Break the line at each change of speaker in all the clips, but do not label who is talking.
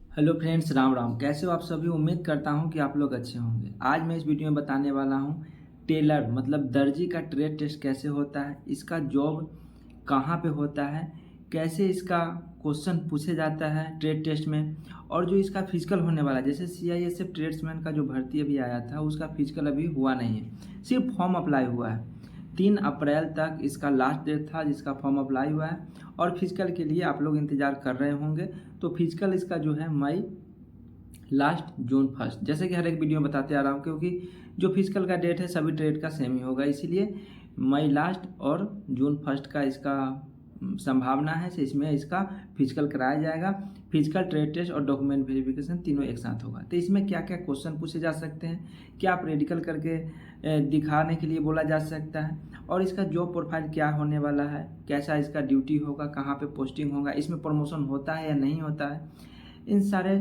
Hello friends, Ram Ram. कैसे हो आप सभी? उम्मीद करता हूं कि आप लोग अच्छे होंगे। आज मैं इस वीडियो में बताने वाला हूं टेलर मतलब दर्जी का ट्रेड टेस्ट कैसे होता है, इसका जॉब कहां पे होता है, कैसे इसका क्वेश्चन पूछे जाता है ट्रेड टेस्ट में, और जो इसका फिजिकल होने वाला है, जैसे CISF ट्रेड्समैन का जो भर्ती अभी आया था उसका फिजिकल अभी हुआ नहीं है, सिर्फ फॉर्म अप्लाई हुआ है। 3 अप्रैल तक इसका लास्ट डेट था जिसका फॉर्म अप्लाई हुआ है, और फिजिकल के लिए आप लोग इंतज़ार कर रहे होंगे। तो फिजिकल इसका जो है मई लास्ट जून फर्स्ट, जैसे कि हर एक वीडियो में बताते आ रहा हूँ, क्योंकि जो फिजिकल का डेट है सभी ट्रेड का सेम ही होगा, इसीलिए मई लास्ट और जून फर्स्ट का इसका संभावना है से इसमें इसका फिजिकल कराया जाएगा। फिजिकल, ट्रेड टेस्ट और डॉक्यूमेंट वेरिफिकेशन तीनों एक साथ होगा। तो इसमें क्या क्या क्वेश्चन पूछे जा सकते हैं, क्या प्रैक्टिकल करके दिखाने के लिए बोला जा सकता है, और इसका जॉब प्रोफाइल क्या होने वाला है, कैसा इसका ड्यूटी होगा, कहाँ पे पोस्टिंग होगा, इसमें प्रमोशन होता है या नहीं होता है, इन सारे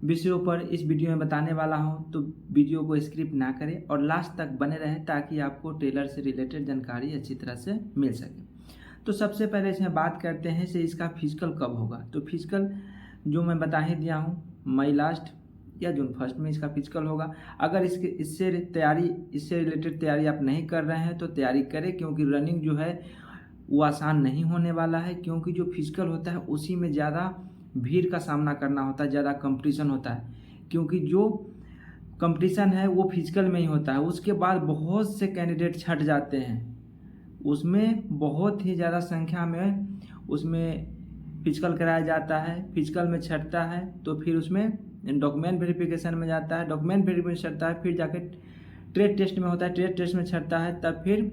विषयों पर इस वीडियो में बताने वाला हूं। तो वीडियो को स्किप ना करें और लास्ट तक बने रहें ताकि आपको टेलर से रिलेटेड जानकारी अच्छी तरह से मिल सके। तो सबसे पहले इसमें बात करते हैं से इसका फिजिकल कब होगा। तो फिजिकल जो मैं बता ही दिया हूँ, मई लास्ट या जून फर्स्ट में इसका फिजिकल होगा। अगर इससे रिलेटेड तैयारी आप नहीं कर रहे हैं तो तैयारी करें, क्योंकि रनिंग जो है वो आसान नहीं होने वाला है, क्योंकि जो फिजिकल होता है उसी में ज़्यादा भीड़ का सामना करना होता है, ज़्यादा कंपटीशन होता है, क्योंकि जो कंपटीशन है वो फिजिकल में ही होता है। उसके बाद बहुत से कैंडिडेट छट जाते हैं, उसमें बहुत ही ज़्यादा संख्या में उसमें फिजिकल कराया जाता है। फिजिकल में छटता है तो फिर उसमें डॉक्यूमेंट वेरिफिकेशन में जाता है, डॉक्यूमेंट वेरिफिकेशन छटता है, फिर जाके ट्रेड टेस्ट में होता है, ट्रेड टेस्ट में छटता है, तब फिर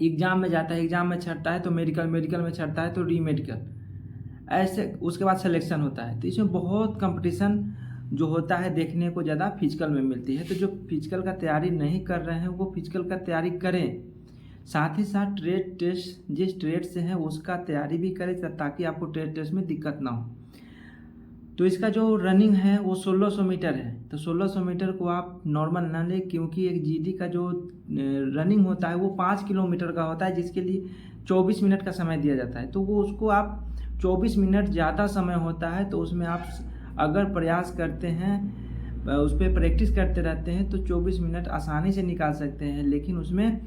एग्ज़ाम में जाता है, एग्ज़ाम में छटता है तो मेडिकल, मेडिकल में छटता है तो री मेडिकल, ऐसे उसके बाद सिलेक्शन होता है। तो इसमें बहुत कंपटीशन जो होता है देखने को ज़्यादा फिजिकल में मिलती है। तो जो फिजिकल का तैयारी नहीं कर रहे हैं वो फिजिकल का तैयारी करें, साथ ही साथ ट्रेड टेस्ट जिस ट्रेड से है उसका तैयारी भी करें, ताकि आपको ट्रेड टेस्ट में दिक्कत ना हो। तो इसका जो रनिंग है वो 1600 मीटर है। तो 1600 मीटर को आप नॉर्मल ना लें, क्योंकि एक GD का जो रनिंग होता है वो 5 किलोमीटर का होता है, जिसके लिए 24 मिनट का समय दिया जाता है। तो वो उसको आप 24 मिनट ज़्यादा समय होता है, तो उसमें आप अगर प्रयास करते हैं, उस पर प्रैक्टिस करते रहते हैं तो 24 मिनट आसानी से निकाल सकते हैं। लेकिन उसमें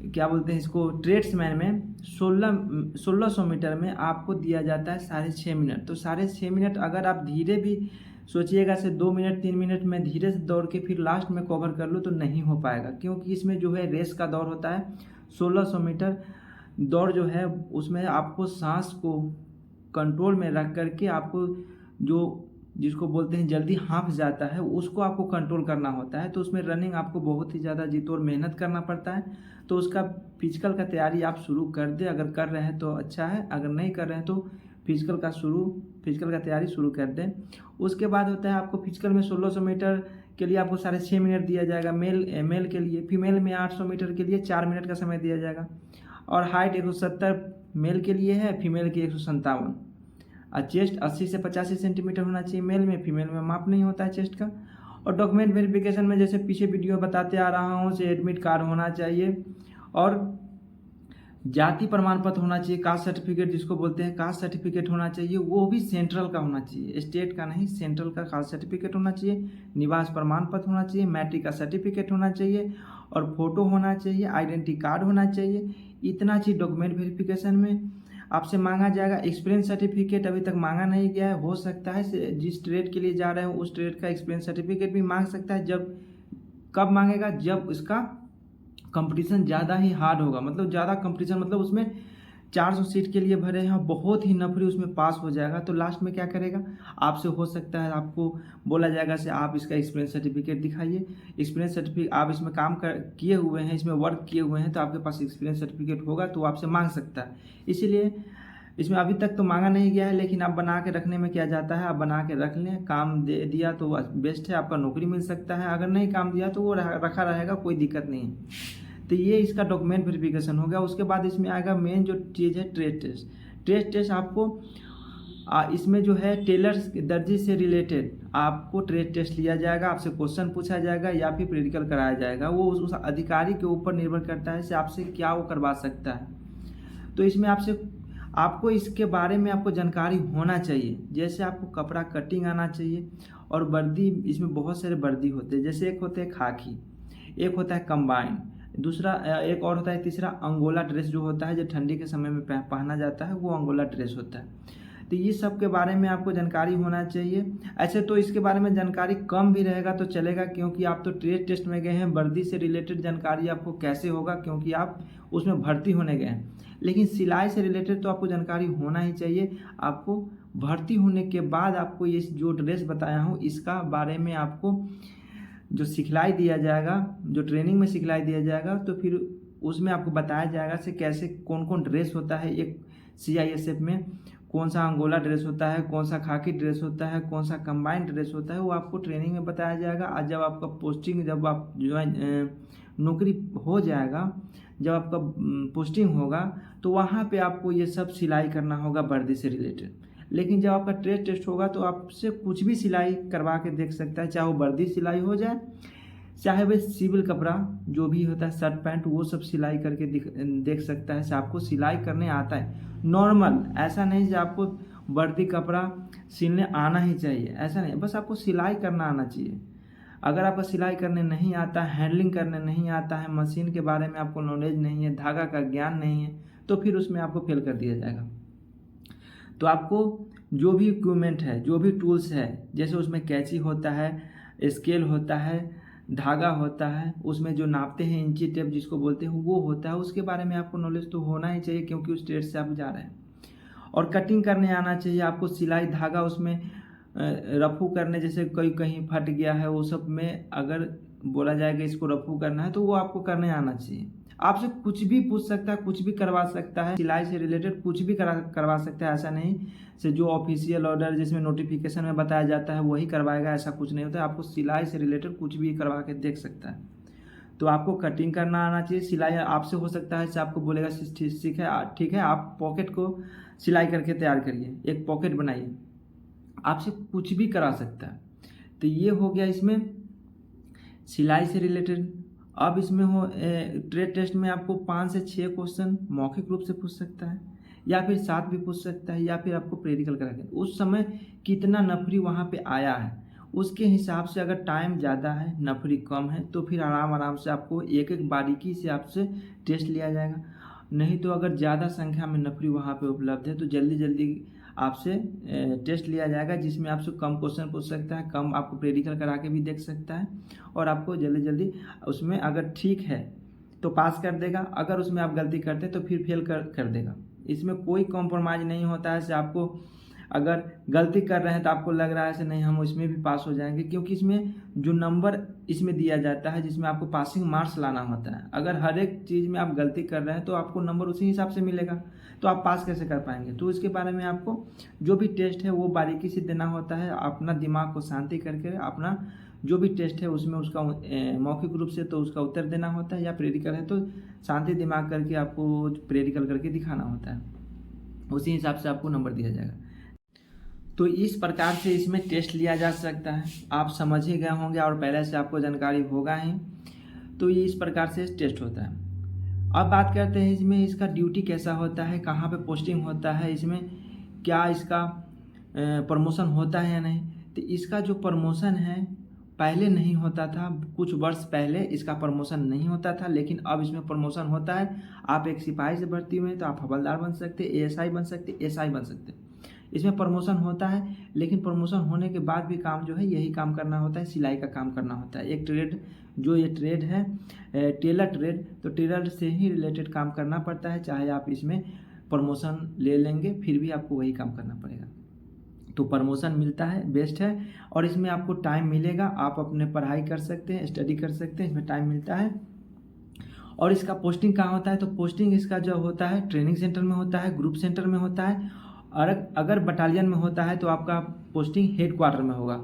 क्या बोलते हैं इसको, ट्रेड्समैन में 1600 मीटर में आपको दिया जाता है 6.5 मिनट। तो 6.5 मिनट अगर आप धीरे भी सोचिएगा से 2 मिनट 3 मिनट में धीरे से दौड़ के फिर लास्ट में कवर कर लो तो नहीं हो पाएगा, क्योंकि इसमें जो है रेस का दौर होता है। 1600 मीटर दौड़ जो है उसमें आपको सांस को कंट्रोल में रख करके आपको जो जिसको बोलते हैं जल्दी हाँफ जाता है उसको आपको कंट्रोल करना होता है। तो उसमें रनिंग आपको बहुत ही ज़्यादा जीतोड़ मेहनत करना पड़ता है। तो उसका फिजिकल का तैयारी आप शुरू कर दें, अगर कर रहे हैं तो अच्छा है, अगर नहीं कर रहे हैं तो फिजिकल का तैयारी शुरू कर दें। उसके बाद होता है आपको फिजिकल में 1600 मीटर के लिए आपको 6.5 मिनट दिया जाएगा मेल के लिए। फीमेल में 800 मीटर के लिए 4 मिनट का समय दिया जाएगा, और हाइट 170 मेल के लिए है, फीमेल की 157, और चेस्ट 80 से 85 सेंटीमीटर होना चाहिए मेल में, फीमेल में माप नहीं होता है चेस्ट का। और डॉक्यूमेंट वेरिफिकेशन में जैसे पीछे वीडियो बताते आ रहा हूँ से एडमिट कार्ड होना चाहिए, और जाति प्रमाण पत्र होना चाहिए, कास्ट सर्टिफिकेट जिसको बोलते हैं कास्ट सर्टिफिकेट होना चाहिए, वो भी सेंट्रल का होना चाहिए, स्टेट का नहीं, सेंट्रल का कास्ट सर्टिफिकेट होना चाहिए, निवास प्रमाण पत्र होना चाहिए, मैट्रिक का सर्टिफिकेट होना चाहिए, और फोटो होना चाहिए, आइडेंटिटी कार्ड होना चाहिए। इतना चीज़ डॉक्यूमेंट वेरिफिकेशन में आपसे मांगा जाएगा। एक्सपीरियंस सर्टिफिकेट अभी तक मांगा नहीं गया है, हो सकता है जिस ट्रेड के लिए जा रहे हो उस ट्रेड का एक्सपीरियंस सर्टिफिकेट भी मांग सकता है। कब मांगेगा? जब इसका कंपटीशन ज़्यादा ही हार्ड होगा, मतलब ज़्यादा कंपटीशन, मतलब उसमें 400 सीट के लिए भरे हैं, बहुत ही नफरी उसमें पास हो जाएगा। तो लास्ट में क्या करेगा, आपसे हो सकता है आपको बोला जाएगा से आप इसका एक्सपीरियंस सर्टिफिकेट दिखाइए। एक्सपीरियंस सर्टिफिकेट आप इसमें काम किए हुए हैं, इसमें वर्क किए हुए हैं, तो आपके पास एक्सपीरियंस सर्टिफिकेट होगा तो आपसे मांग सकता है। इसीलिए इसमें अभी तक तो मांगा नहीं गया है, लेकिन आप बना के रखने में क्या जाता है, आप बना के रख लें। काम दे दिया तो बेस्ट है, आपका नौकरी मिल सकता है, अगर नहीं काम दिया तो वो रखा रहेगा, कोई दिक्कत नहीं है। तो ये इसका डॉक्यूमेंट वेरिफिकेशन हो गया। उसके बाद इसमें आएगा मेन जो चीज़ है ट्रेड टेस्ट। ट्रेड टेस्ट आपको इसमें जो है टेलर दर्जी से रिलेटेड आपको ट्रेड टेस्ट लिया जाएगा, आपसे क्वेश्चन पूछा जाएगा या फिर प्रैक्टिकल कराया जाएगा। वो उस अधिकारी के ऊपर निर्भर करता है से आपसे क्या वो करवा सकता है। तो इसमें आपसे आपको इसके बारे में आपको जानकारी होना चाहिए। जैसे आपको कपड़ा कटिंग आना चाहिए, और वर्दी इसमें बहुत सारे वर्दी होते हैं। जैसे एक होते हैं खाकी, एक होता है कंबाइन, दूसरा एक और होता है तीसरा अंगोला ड्रेस जो होता है, जो ठंडी के समय में पहना जाता है, वो अंगोला ड्रेस होता है। तो ये सब के बारे में आपको जानकारी होना चाहिए। ऐसे तो इसके बारे में जानकारी कम भी रहेगा तो चलेगा, क्योंकि आप तो ट्रेड टेस्ट में गए हैं। वर्दी से रिलेटेड जानकारी आपको कैसे होगा, क्योंकि आप उसमें भर्ती होने गए हैं। लेकिन सिलाई से रिलेटेड तो आपको जानकारी होना ही चाहिए। आपको भर्ती होने के बाद आपको ये जो ड्रेस बताया हूँ इसका बारे में आपको जो सिखलाई दिया जाएगा, जो ट्रेनिंग में सिखलाई दिया जाएगा, तो फिर उसमें आपको बताया जाएगा से कैसे कौन कौन ड्रेस होता है। एक CISF में कौन सा अंगोला ड्रेस होता है, कौन सा खाकी ड्रेस होता है, कौन सा कंबाइंड ड्रेस होता है, वो आपको ट्रेनिंग में बताया जाएगा। आज जब आपका पोस्टिंग, जब आप नौकरी हो जाएगा, जब आपका पोस्टिंग होगा, तो वहाँ पे आपको ये सब सिलाई करना होगा वर्दी से रिलेटेड। लेकिन जब आपका ट्रेड टेस्ट होगा तो आपसे कुछ भी सिलाई करवा के देख सकता है, चाहे वो वर्दी सिलाई हो जाए, चाहे वह सिविल कपड़ा जो भी होता है, शर्ट पैंट, वो सब सिलाई करके देख सकता है। आपको सिलाई करने आता है नॉर्मल, ऐसा नहीं कि आपको वर्दी कपड़ा सिलने आना ही चाहिए, ऐसा नहीं, बस आपको सिलाई करना आना चाहिए। अगर आपको सिलाई करने नहीं आता, हैंडलिंग करने नहीं आता है, मशीन के बारे में आपको नॉलेज नहीं है, धागा का ज्ञान नहीं है, तो फिर उसमें आपको फेल कर दिया जाएगा। तो आपको जो भी इक्विपमेंट है, जो भी टूल्स है, जैसे उसमें कैंची होता है, स्केल होता है, धागा होता है, उसमें जो नापते हैं इंची टेप जिसको बोलते हैं वो होता है, उसके बारे में आपको नॉलेज तो होना ही चाहिए, क्योंकि उस ट्रेड से आप जा रहे हैं। और कटिंग करने आना चाहिए आपको। सिलाई धागा उसमें रफू करने, जैसे कोई कहीं फट गया है, वो सब में अगर बोला जाएगा इसको रफू करना है तो वो आपको करने आना चाहिए। आपसे कुछ भी पूछ सकता है, कुछ भी करवा सकता है, सिलाई से रिलेटेड कुछ भी करवा सकता है। ऐसा नहीं से जो ऑफिशियल ऑर्डर जिसमें नोटिफिकेशन में बताया जाता है वही करवाएगा, ऐसा कुछ नहीं होता है। आपको सिलाई से रिलेटेड कुछ भी करवा के देख सकता है। तो आपको कटिंग करना आना चाहिए। सिलाई आपसे हो सकता है से आपको बोलेगा ठीक है, आप पॉकेट को सिलाई करके तैयार करिए, एक पॉकेट बनाइए, आपसे कुछ भी करा सकता है। तो ये हो गया इसमें सिलाई से रिलेटेड। अब इसमें हो ट्रेड टेस्ट में आपको 5 से 6 क्वेश्चन मौखिक रूप से पूछ सकता है, या फिर 7 भी पूछ सकता है, या फिर आपको प्रैक्टिकल करा के उस समय कितना नफरी वहाँ पे आया है उसके हिसाब से। अगर टाइम ज़्यादा है, नफरी कम है, तो फिर आराम से आपको एक एक बारीकी से आपसे टेस्ट लिया जाएगा। नहीं तो अगर ज़्यादा संख्या में नफरी वहाँ पे उपलब्ध है तो जल्दी आपसे टेस्ट लिया जाएगा, जिसमें आपसे कम क्वेश्चन पूछ सकता है, कम आपको प्रैक्टिकल करा के भी देख सकता है, और आपको जल्दी उसमें अगर ठीक है तो पास कर देगा, अगर उसमें आप गलती करते तो फिर फेल कर देगा। इसमें कोई कॉम्प्रोमाइज़ नहीं होता है। से आपको अगर गलती कर रहे हैं तो आपको लग रहा है से नहीं हम इसमें भी पास हो जाएंगे, क्योंकि इसमें जो नंबर इसमें दिया जाता है, जिसमें आपको पासिंग मार्क्स लाना होता है। अगर हर एक चीज़ में आप गलती कर रहे हैं तो आपको नंबर उसी हिसाब से मिलेगा, तो आप पास कैसे कर पाएंगे। तो इसके बारे में आपको जो भी टेस्ट है वो बारीकी से देना होता है, अपना दिमाग को शांति करके अपना जो भी टेस्ट है उसमें उसका मौखिक रूप से तो उसका उत्तर देना होता है, या प्रैक्टिकल है तो शांति दिमाग करके आपको प्रैक्टिकल करके दिखाना होता है, उसी हिसाब से आपको नंबर दिया जाएगा। तो इस प्रकार से इसमें टेस्ट लिया जा सकता है। आप समझ ही गए होंगे और पहले से आपको जानकारी होगा ही। तो ये इस प्रकार से टेस्ट होता है। अब बात करते हैं इसमें इसका ड्यूटी कैसा होता है, कहाँ पे पोस्टिंग होता है, इसमें क्या इसका प्रमोशन होता है या नहीं। तो इसका जो प्रमोशन है पहले नहीं होता था, कुछ वर्ष पहले इसका प्रमोशन नहीं होता था, लेकिन अब इसमें प्रमोशन होता है। आप एक सिपाही से भर्ती हुए तो आप हवलदार बन सकते, ASI बन सकते, SI बन सकते। इसमें प्रमोशन होता है, लेकिन प्रमोशन होने के बाद भी काम जो है यही काम करना होता है, सिलाई का काम करना होता है। एक ट्रेड जो ये ट्रेड है टेलर ट्रेड, तो टेलर से ही रिलेटेड काम करना पड़ता है। चाहे आप इसमें प्रमोशन ले लेंगे फिर भी आपको वही काम करना पड़ेगा। तो प्रमोशन मिलता है, बेस्ट है। और इसमें आपको टाइम मिलेगा, आप अपने पढ़ाई कर सकते हैं, स्टडी कर सकते हैं, इसमें टाइम मिलता है। और इसका पोस्टिंग कहाँ होता है, तो पोस्टिंग इसका जो होता है ट्रेनिंग सेंटर में होता है, ग्रुप सेंटर में होता है, और अगर बटालियन में होता है तो आपका पोस्टिंग हेड क्वार्टर में होगा।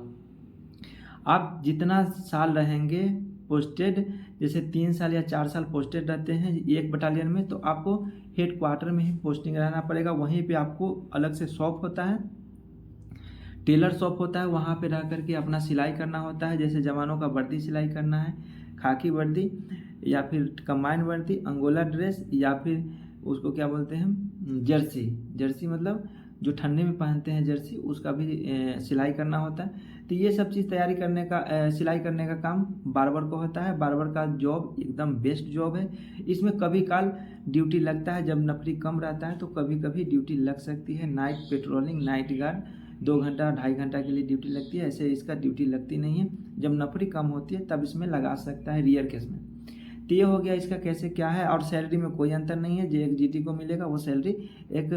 आप जितना साल रहेंगे पोस्टेड, जैसे 3 साल या 4 साल पोस्टेड रहते हैं एक बटालियन में, तो आपको हेड क्वार्टर में ही पोस्टिंग रहना पड़ेगा। वहीं पे आपको अलग से शॉप होता है, टेलर शॉप होता है, वहाँ पे रह करके अपना सिलाई करना होता है। जैसे जवानों का वर्दी सिलाई करना है, खाकी वर्दी या फिर कंबाइन वर्दी, अंगोला ड्रेस, या फिर उसको क्या बोलते हैं जर्सी, जर्सी मतलब जो ठंडे में पहनते हैं जर्सी, उसका भी सिलाई करना होता है। तो ये सब चीज़ तैयारी करने का सिलाई करने का काम बार्बर को होता है। बार्बर का जॉब एकदम बेस्ट जॉब है। इसमें कभी काल ड्यूटी लगता है, जब नफरी कम रहता है तो कभी कभी ड्यूटी लग सकती है। नाइट पेट्रोलिंग, नाइट गार्ड 2 घंटा 2.5 घंटा के लिए ड्यूटी लगती है। ऐसे इसका ड्यूटी लगती नहीं है। जब नफरी कम होती है तब इसमें लगा सकता है रियर केस में। तो ये हो गया इसका कैसे क्या है। और सैलरी में कोई अंतर नहीं है। जो एक जीटी को मिलेगा वो सैलरी एक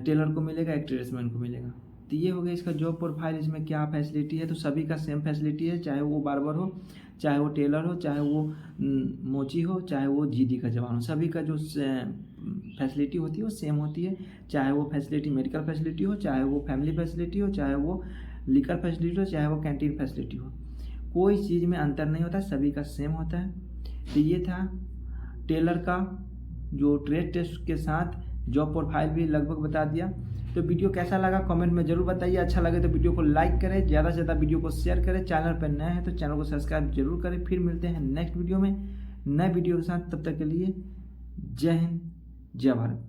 टेलर को मिलेगा, एक ट्रेड्समैन को मिलेगा। तो ये हो गया इसका जॉब प्रोफाइल। इसमें क्या फैसिलिटी है, तो सभी का सेम फैसिलिटी है, चाहे वो बार्बर हो, चाहे वो टेलर हो, चाहे वो मोची हो, चाहे वो जीडी का जवान हो। सभी का जो फैसिलिटी होती है वो सेम होती है। चाहे वो फैसिलिटी मेडिकल फैसिलिटी हो, चाहे वो फैमिली फैसिलिटी हो, चाहे वो लिकर फैसिलिटी हो, चाहे वो कैंटीन फैसिलिटी हो, कोई चीज़ में अंतर नहीं होता, सभी का सेम होता है। तो ये था टेलर का जो ट्रेड टेस्ट के साथ जॉब प्रोफाइल भी लगभग बता दिया। तो वीडियो कैसा लगा कमेंट में जरूर बताइए। अच्छा लगे तो वीडियो को लाइक करें, ज़्यादा से ज़्यादा वीडियो को शेयर करें। चैनल पर नए हैं तो चैनल को सब्सक्राइब जरूर करें। फिर मिलते हैं नेक्स्ट वीडियो में नए वीडियो के साथ। तब तक के लिए जय हिंद, जय भारत।